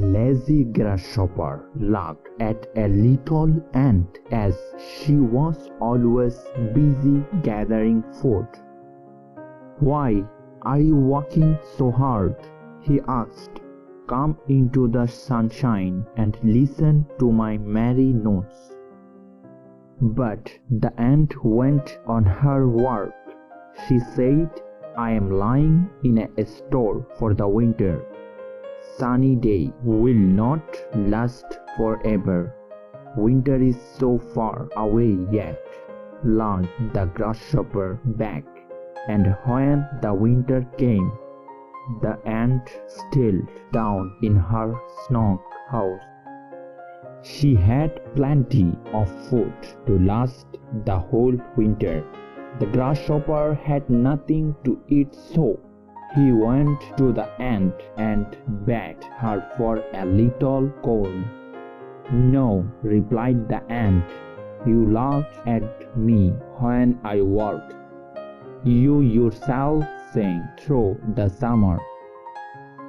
lazy grasshopper looked at a little ant as she was always busy gathering food. "Why are you working so hard?" he asked. "Come into the sunshine and listen to my merry notes." But the ant went on her work. She said, "I am lying in a store for the winter. Sunny day will not last forever. Winter is so far away yet." Learned the grasshopper back, and when the winter came, the ant settled down in her snug house. She had plenty of food to last the whole winter. The grasshopper had nothing to eat, so he went to the ant and begged her for a little corn. "No," replied the ant, "you laughed at me when I worked. You yourself sang through the summer,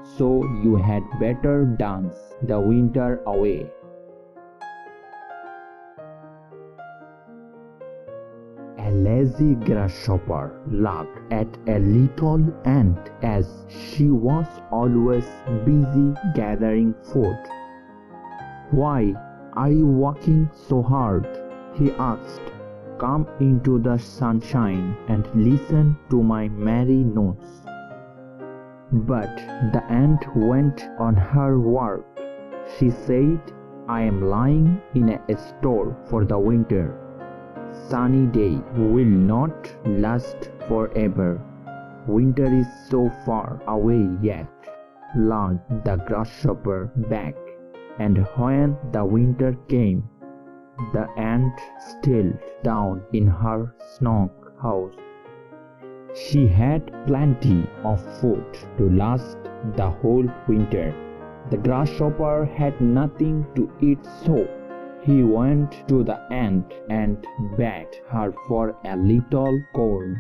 so you had better dance the winter away." A lazy grasshopper looked at a little ant as she was always busy gathering food. "Why are you working so hard?" he asked. "Come into the sunshine and listen to my merry notes." But the ant went on her work. She said, "I am lying in a store for the winter. Sunny day will not last forever. Winter is so far away yet." Learned the grasshopper back, and when the winter came, the ant settled down in her snug house. She had plenty of food to last the whole winter. The grasshopper had nothing to eat, so he went to the ant and begged her for a little corn.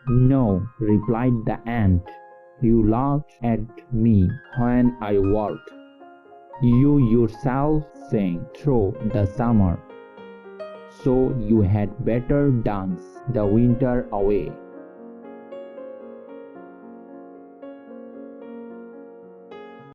"No," replied the ant, "you laughed at me when I worked. You yourself sang through the summer, so you had better dance the winter away."